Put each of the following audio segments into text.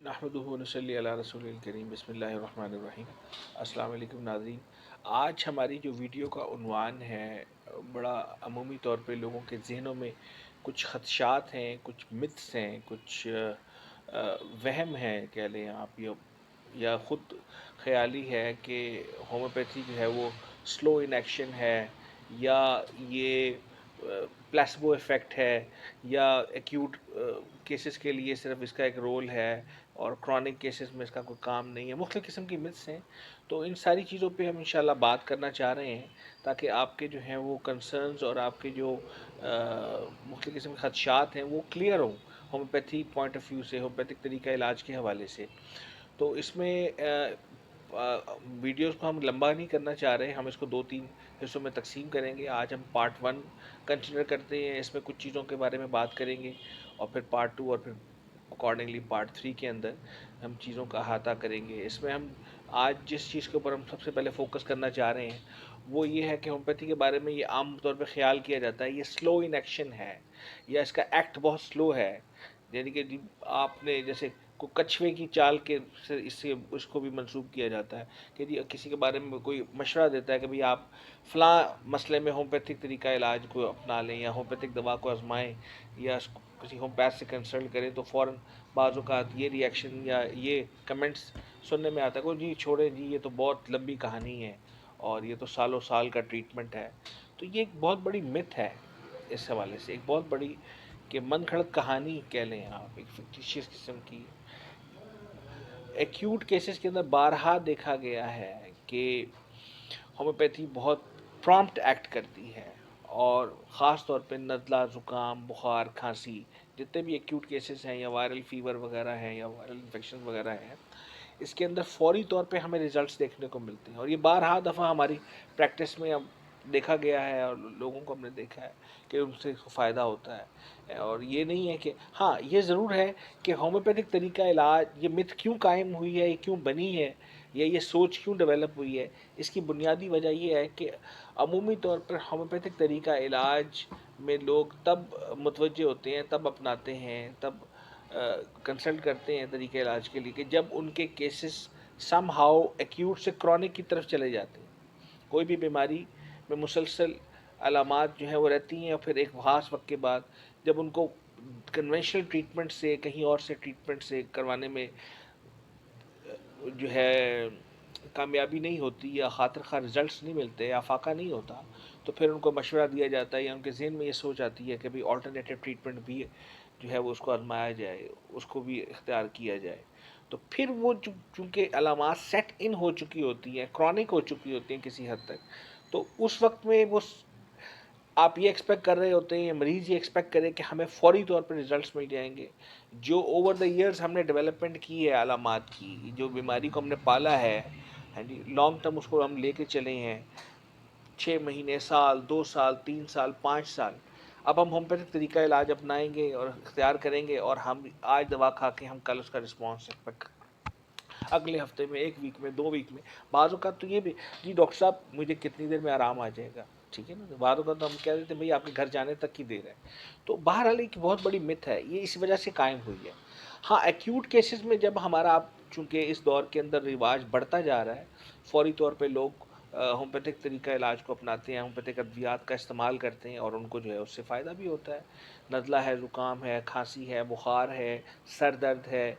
نحمدہ ونصلی علی رسول الکریم بسم اللہ الرحمن الرحیم۔ السلام علیکم ناظرین، آج ہماری جو ویڈیو کا عنوان ہے بڑا عمومی طور پہ لوگوں کے ذہنوں میں کچھ خدشات ہیں، کچھ متس ہیں، کچھ وہم ہیں کہہ لیں آپ، یا خود خیالی ہے کہ ہومیوپیتھی جو ہے وہ سلو ان ایکشن ہے، یا یہ پلیسبو ایفیکٹ ہے، یا ایکیوٹ کیسز کے لیے صرف اس کا ایک رول ہے اور کرونک کیسز میں اس کا کوئی کام نہیں ہے۔ مختلف قسم کی متس ہیں، تو ان ساری چیزوں پہ ہم انشاءاللہ بات کرنا چاہ رہے ہیں تاکہ آپ کے جو ہیں وہ کنسرنز اور آپ کے جو مختلف قسم کے خدشات ہیں وہ کلیئر ہوں ہومیوپیتھی پوائنٹ آف ویو سے، ہومیوپیتھک طریقہ علاج کے حوالے سے۔ تو اس میں ویڈیوز کو ہم لمبا نہیں کرنا چاہ رہے، ہم اس کو 2-3 حصوں میں تقسیم کریں گے۔ آج ہم پارٹ 1 کنسیڈر کرتے ہیں، اس میں کچھ چیزوں کے بارے میں بات کریں گے، اور پھر پارٹ 2 اور پھر اکارڈنگلی پارٹ 3 کے اندر ہم چیزوں کا احاطہ کریں گے۔ اس میں ہم آج جس چیز کے اوپر ہم سب سے پہلے فوکس کرنا چاہ رہے ہیں وہ یہ ہے کہ ہومیوپیتھی کے بارے میں یہ عام طور پہ خیال کیا جاتا ہے یہ سلو ان ایکشن ہے، یا اس کا ایکٹ بہت سلو ہے، یعنی کہ آپ نے جیسے کو کچھوے کی چال کے سے اس کو بھی منسوب کیا جاتا ہے کہ جی کسی کے بارے میں کوئی مشورہ دیتا ہے کہ بھئی آپ فلاں مسئلے میں ہومیوپیتھک طریقہ علاج کو اپنا لیں یا ہومیوپیتھک دوا کو آزمائیں یا کسی ہومیوپیتھ سے کنسلٹ کریں، تو فوراً بعض اوقات یہ ریئیکشن یا یہ کمنٹس سننے میں آتا ہے کہ جی چھوڑیں جی یہ تو بہت لمبی کہانی ہے اور یہ تو سالوں سال کا ٹریٹمنٹ ہے۔ تو یہ ایک بہت بڑی مت ہے، اس حوالے سے ایک بہت بڑی کہ من گھڑت کہانی کہہ لیں آپ، ایک فکٹیشیس قسم کی۔ ایکیوٹ کیسز کے اندر بارہا دیکھا گیا ہے کہ ہومیوپیتھی بہت پرامپٹ ایکٹ کرتی ہے، اور خاص طور پہ نزلہ، زکام، بخار، کھانسی، جتنے بھی ایکیوٹ کیسز ہیں یا وائرل فیور وغیرہ ہیں یا وائرل انفیکشن وغیرہ ہیں، اس کے اندر فوری طور پہ ہمیں ریزلٹس دیکھنے کو ملتے ہیں، اور یہ بارہا دفعہ ہماری پریکٹس میں اب دیکھا گیا ہے اور لوگوں کو ہم نے دیکھا ہے کہ ان سے فائدہ ہوتا ہے۔ اور یہ نہیں ہے کہ ہاں یہ ضرور ہے کہ ہومیوپیتھک طریقہ علاج یہ مت کیوں قائم ہوئی ہے، یہ کیوں بنی ہے، یا یہ سوچ کیوں ڈیولپ ہوئی ہے، اس کی بنیادی وجہ یہ ہے کہ عمومی طور پر ہومیوپیتھک طریقہ علاج میں لوگ تب متوجہ ہوتے ہیں، تب اپناتے ہیں، تب کنسلٹ کرتے ہیں طریقہ علاج کے لیے کہ جب ان کے کیسز سم ہاؤ ایکیوٹ سے کرونک کی طرف چلے جاتے ہیں۔ کوئی بھی بیماری میں مسلسل علامات جو ہیں وہ رہتی ہیں، اور پھر ایک خاص وقت کے بعد جب ان کو کنونشنل ٹریٹمنٹ سے کہیں اور سے ٹریٹمنٹ سے کروانے میں جو ہے کامیابی نہیں ہوتی یا خاطر خواہ رزلٹس نہیں ملتے یا افاقہ نہیں ہوتا، تو پھر ان کو مشورہ دیا جاتا ہے یا ان کے ذہن میں یہ سوچ آتی ہے کہ بھئی آلٹرنیٹیو ٹریٹمنٹ بھی جو ہے وہ اس کو آزمایا جائے، اس کو بھی اختیار کیا جائے۔ تو پھر وہ چونکہ علامات سیٹ ان ہو چکی ہوتی ہیں، کرونک ہو چکی ہوتی ہیں کسی حد تک، تو اس وقت میں وہ آپ یہ ایکسپیکٹ کر رہے ہوتے ہیں، مریض یہ ایکسپیکٹ کرے کہ ہمیں فوری طور پر ریزلٹس مل جائیں گے۔ جو اوور دا ایئرز ہم نے ڈیولپمنٹ کی ہے علامات کی، جو بیماری کو ہم نے پالا ہے، ہاں جی لانگ ٹرم اس کو ہم لے کے چلے ہیں، 6 مہینے، سال، 2 سال، 3 سال، 5 سال، اب ہم ہومیوپیتھک طریقہ علاج اپنائیں گے اور اختیار کریں گے، اور ہم آج دوا کھا کے ہم کل اس کا رسپانس ایکسپیکٹ اگلے ہفتے میں، 1 ویک میں، 2 ویک میں، بعض اوقات تو یہ بھی جی ڈاکٹر صاحب مجھے کتنی دیر میں آرام آ جائے گا، ٹھیک ہے نا، بعض اوقات تو ہم کہہ دیتے ہیں بھائی آپ کے گھر جانے تک کی دیر ہے۔ تو بہرحال ایک بہت بڑی مت ہے، یہ اس وجہ سے قائم ہوئی ہے۔ ہاں ایکیوٹ کیسز میں جب ہمارا چونکہ اس دور کے اندر رواج بڑھتا جا رہا ہے، فوری طور پہ لوگ ہومیوپیتھک طریقہ علاج کو اپناتے ہیں، ہومیوپیتھک ادویات کا استعمال کرتے ہیں، اور ان کو جو ہے اس سے فائدہ بھی ہوتا ہے۔ نزلہ ہے، زکام ہے، کھانسی ہے، بخار ہے، سر درد ہے،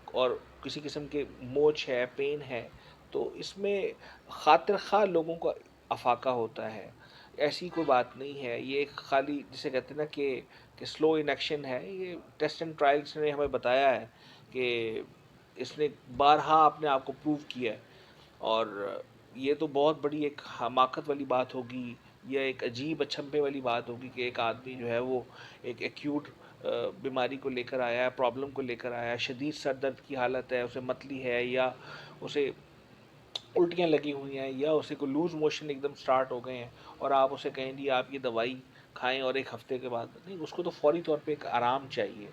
اور کسی قسم کے موچ ہے، پین ہے، تو اس میں خاطر خواہ لوگوں کو افاقہ ہوتا ہے، ایسی کوئی بات نہیں ہے۔ یہ ایک خالی جسے کہتے ہیں نا کہ سلو ان ایکشن ہے، یہ ٹیسٹ اینڈ ٹرائلس نے ہمیں بتایا ہے کہ اس نے بارہا اپنے آپ کو پروو کیا ہے، اور یہ تو بہت بڑی ایک حماقت والی بات ہوگی یا ایک عجیب اچھمپے والی بات ہوگی کہ ایک آدمی جو ہے وہ ایک ایکیوٹ بیماری کو لے کر آیا ہے، پرابلم کو لے کر آیا ہے، شدید سر درد کی حالت ہے، اسے متلی ہے، یا اسے الٹیاں لگی ہوئی ہیں، یا اسے کو لوز موشن ایک دم سٹارٹ ہو گئے ہیں، اور آپ اسے کہیں جی آپ یہ دوائی کھائیں اور 1 ہفتے کے بعد نہیں، اس کو تو فوری طور پہ ایک آرام چاہیے،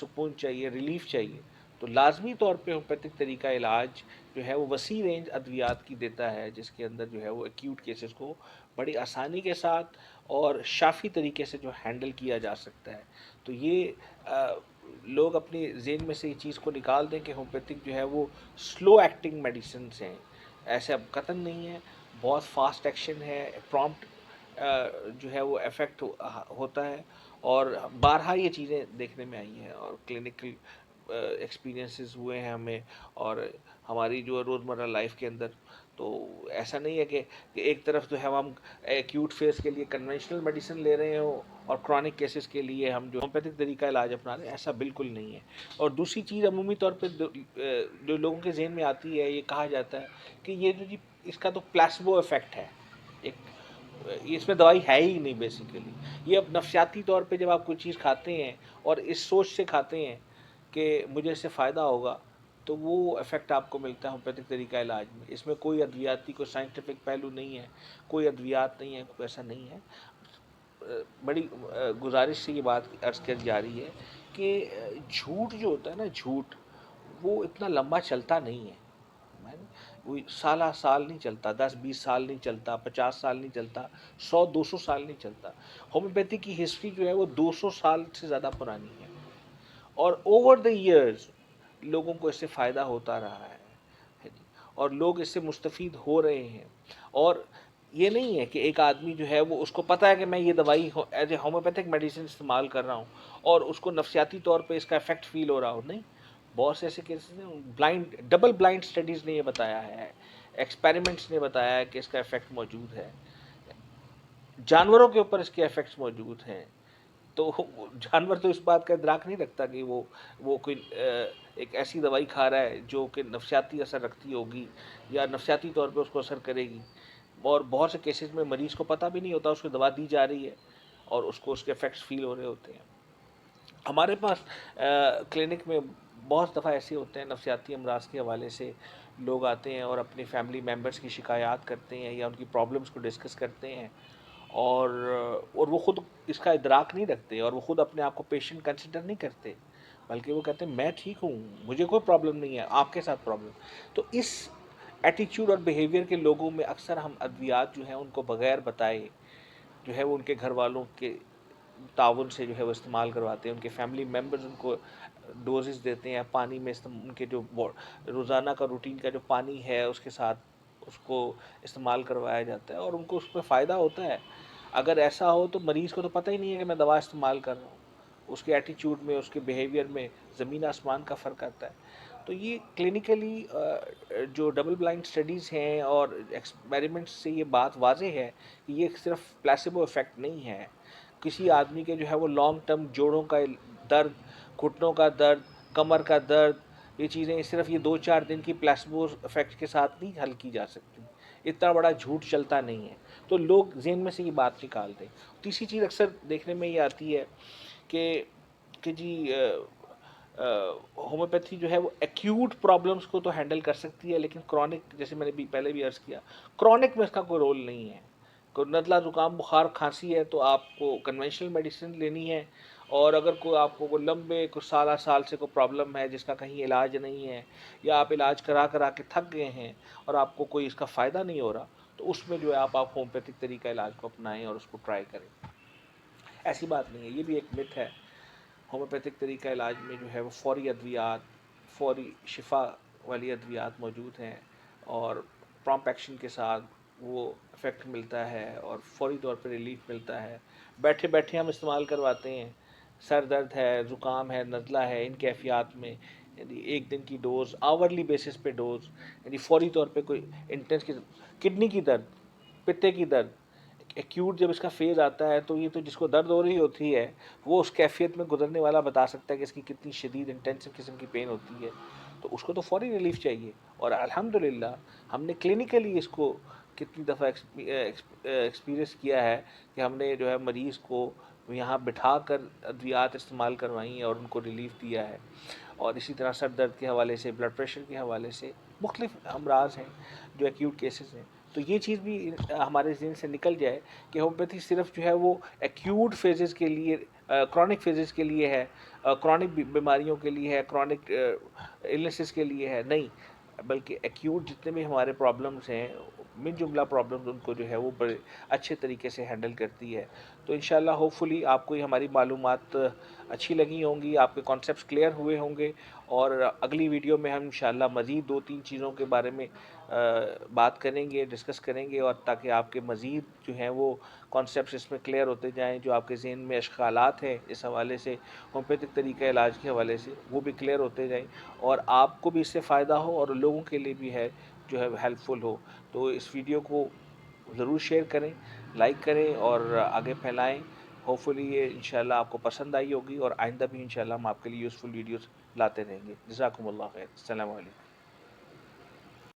سکون چاہیے، ریلیف چاہیے۔ تو لازمی طور پہ ہومیوپیتھک طریقہ علاج جو ہے وہ وسیع رینج ادویات کی دیتا ہے، جس کے اندر جو ہے وہ ایکیوٹ کیسز کو بڑی آسانی کے ساتھ اور شافی طریقے سے جو ہینڈل کیا جا سکتا ہے۔ تو یہ لوگ اپنی ذہن میں سے یہ چیز کو نکال دیں کہ ہومیوپیتھک جو ہے وہ سلو ایکٹنگ میڈیسنس ہیں. ایسا قطعاً نہیں ہے. بہت فاسٹ ایکشن ہے. پرومپٹ جو ہے وہ افیکٹ ہوتا ہے. اور بارہا یہ چیزیں دیکھنے میں آئی ہیں اور کلینکل ایکسپیرینسز ہوئے ہیں ہمیں اور ہماری جو روزمرہ لائف کے اندر. تو ایسا نہیں ہے کہ ایک طرف جو ہے ہم ایکیوٹ فیز کے لیے کنونشنل میڈیسن لے رہے ہوں اور کرونک کیسز کے لیے ہم جو ہومیوپیتھک طریقہ علاج اپنا رہے ہیں. ایسا بالکل نہیں ہے. اور دوسری چیز عمومی طور پہ جو لوگوں کے ذہن میں آتی ہے, یہ کہا جاتا ہے کہ یہ جو جی اس کا تو پلیسبو افیکٹ ہے, ایک اس میں دوائی ہے ہی نہیں بیسیکلی. یہ اب نفسیاتی طور پہ جب آپ کوئی چیز کھاتے ہیں اور اس سوچ سے کھاتے ہیں کہ مجھے اس سے فائدہ ہوگا, تو وہ افیکٹ آپ کو ملتا ہے ہومیوپیتھک طریقہ علاج میں. اس میں کوئی ادویاتی کوئی سائنٹیفک پہلو نہیں ہے, کوئی ادویات نہیں ہے, کوئی ایسا نہیں ہے. بڑی گزارش سے یہ بات عرض کر جا رہی ہے کہ جھوٹ جو ہوتا ہے نا, جھوٹ وہ اتنا لمبا چلتا نہیں ہے. وہ سالہ سال نہیں چلتا, 10-20 سال نہیں چلتا, 50 سال نہیں چلتا, 100-200 سال نہیں چلتا. ہومیوپیتھی کی ہسٹری جو ہے وہ 200 سال سے زیادہ پرانی ہے اور اوور دا ایئرز لوگوں کو اس سے فائدہ ہوتا رہا ہے اور لوگ اس سے مستفید ہو رہے ہیں. اور یہ نہیں ہے کہ ایک آدمی جو ہے وہ اس کو پتہ ہے کہ میں یہ دوائی ایز اے ہومیوپیتھک میڈیسن استعمال کر رہا ہوں اور اس کو نفسیاتی طور پہ اس کا افیکٹ فیل ہو رہا ہو. نہیں, بہت سے ایسے کیسز ہیں. بلائنڈ ڈبل بلائنڈ اسٹڈیز نے یہ بتایا ہے, ایکسپیریمنٹس نے بتایا ہے کہ اس کا افیکٹ موجود ہے. جانوروں کے اوپر اس کے افیکٹس موجود ہیں. تو جانور تو اس بات کا ادراک نہیں رکھتا کہ وہ کوئی ایک ایسی دوائی کھا رہا ہے جو کہ نفسیاتی اثر رکھتی ہوگی یا نفسیاتی طور پہ اس کو اثر کرے گی. اور بہت سے کیسز میں مریض کو پتہ بھی نہیں ہوتا, اس کو دوا دی جا رہی ہے اور اس کو اس کے افیکٹس فیل ہو رہے ہوتے ہیں. ہمارے پاس کلینک میں بہت دفعہ ایسے ہوتے ہیں نفسیاتی امراض کے حوالے سے لوگ آتے ہیں اور اپنی فیملی ممبرس کی شکایات کرتے ہیں یا ان کی پرابلمس کو ڈسکس کرتے ہیں اور وہ خود اس کا ادراک نہیں رکھتے اور وہ خود اپنے آپ کو پیشنٹ کنسیڈر نہیں کرتے, بلکہ وہ کہتے ہیں میں ٹھیک ہوں, مجھے کوئی پرابلم نہیں ہے, آپ کے ساتھ پرابلم. تو اس ایٹیچیوڈ اور بیہیویئر کے لوگوں میں اکثر ہم ادویات جو ہیں ان کو بغیر بتائے جو ہے وہ ان کے گھر والوں کے تعاون سے جو ہے وہ استعمال کرواتے ہیں. ان کے فیملی ممبرز ان کو ڈوزز دیتے ہیں, پانی میں ان کے جو روزانہ کا روٹین کا جو پانی ہے اس کے ساتھ اس کو استعمال کروایا جاتا ہے اور ان کو اس پہ فائدہ ہوتا ہے. اگر ایسا ہو تو مریض کو تو پتہ ہی نہیں ہے کہ میں دوا استعمال کر رہا ہوں. اس کے ایٹیچیوڈ میں, اس کے بیہیویئر میں زمین آسمان کا فرق آتا ہے. تو یہ کلینکلی جو ڈبل بلائنڈ اسٹڈیز ہیں اور ایکسپیریمنٹس سے یہ بات واضح ہے کہ یہ صرف پلیسیبو افیکٹ نہیں ہے. کسی آدمی کے جو ہے وہ لانگ ٹرم جوڑوں کا درد, گھٹنوں کا درد, کمر کا درد, یہ چیزیں صرف یہ 2-4 دن کی پلیسبو افیکٹ کے ساتھ نہیں حل کی جا سکتی. اتنا بڑا جھوٹ چلتا نہیں ہے. تو لوگ ذہن میں سے یہ بات نکال دیں. تیسری چیز اکثر دیکھنے میں یہ آتی ہے کہ جی ہومیوپیتھی جو ہے وہ ایکیوٹ پرابلمس کو تو ہینڈل کر سکتی ہے لیکن کرونک, جیسے میں نے پہلے بھی عرض کیا, کرونک میں اس کا کوئی رول نہیں ہے. کوئی نزلہ زکام بخار کھانسی ہے تو آپ کو کنونشنل میڈیسن لینی ہے, اور اگر کوئی آپ کو کوئی لمبے کچھ سال سے کوئی پرابلم ہے جس کا کہیں علاج نہیں ہے یا آپ علاج کرا کے تھک گئے ہیں اور آپ کو کوئی اس کا فائدہ نہیں ہو رہا, تو اس میں جو ہے آپ ہومیوپیتھک طریقہ علاج کو اپنائیں اور اس کو ٹرائی کریں. ایسی بات نہیں ہے, یہ بھی ایک مت ہے. ہومیوپیتھک طریقہ علاج میں جو ہے وہ فوری ادویات, فوری شفا والی ادویات موجود ہیں اور پرومپٹ ایکشن کے ساتھ وہ افیکٹ ملتا ہے اور فوری طور پہ ریلیف ملتا ہے. بیٹھے بیٹھے ہم استعمال کرواتے ہیں. سر درد ہے, زکام ہے, نزلہ ہے, ان کیفیات میں یعنی ایک دن کی ڈوز, آورلی بیسس پہ ڈوز, یعنی فوری طور پہ کوئی انٹینس کی کڈنی کی درد, پتے کی درد, ایکیوٹ جب اس کا فیز آتا ہے تو یہ تو جس کو درد ہو رہی ہوتی ہے وہ اس کیفیت میں گزرنے والا بتا سکتا ہے کہ اس کی کتنی شدید انٹینسو قسم کی پین ہوتی ہے. تو اس کو تو فوری ریلیف چاہیے. اور الحمدللہ ہم نے کلینکلی اس کو کتنی دفعہ ایکسپیرینس کیا ہے کہ ہم نے جو ہے مریض کو یہاں بٹھا کر ادویات استعمال کروائی ہیں اور ان کو ریلیف دیا ہے. اور اسی طرح سر درد کے حوالے سے, بلڈ پریشر کے حوالے سے مختلف امراض ہیں جو ایکیوٹ کیسز ہیں. تو یہ چیز بھی ہمارے ذہن سے نکل جائے کہ ہومیوپیتھی صرف جو ہے وہ ایکیوٹ فیزز کے لیے, کرونک فیزز کے لیے ہے, کرونک بیماریوں کے لیے ہے, کرونک النیسز کے لیے ہے. نہیں, بلکہ ایکیوٹ جتنے بھی ہمارے پرابلمس ہیں، من جملہ پرابلمس ان کو جو ہے وہ بڑے اچھے طریقے سے ہینڈل کرتی ہے. تو انشاءاللہ ہوپ فلی آپ کو یہ ہماری معلومات اچھی لگی ہوں گی، آپ کے کانسیپٹس کلیئر ہوئے ہوں گے، اور اگلی ویڈیو میں ہم انشاءاللہ مزید 2-3 چیزوں کے بارے میں بات کریں گے، ڈسکس کریں گے، اور تاکہ آپ کے مزید جو ہیں وہ کانسیپٹس اس میں کلیئر ہوتے جائیں، جو آپ کے ذہن میں اشکالات ہیں اس حوالے سے، ہومیوپیتھک طریقہ علاج کے حوالے سے، وہ بھی کلیئر ہوتے جائیں، اور آپ کو بھی اس سے فائدہ ہو اور لوگوں کے لیے بھی ہے جو ہے ہیلپ فل ہو. تو اس ویڈیو کو ضرور شیئر کریں، لائک کریں اور آگے پھیلائیں. ہوپ فلی یہ انشاءاللہ آپ کو پسند آئی ہوگی، اور آئندہ بھی انشاءاللہ ہم آپ کے لیے یوزفل ویڈیوز لاتے رہیں گے. جزاکم اللہ خیر. السلام علیکم.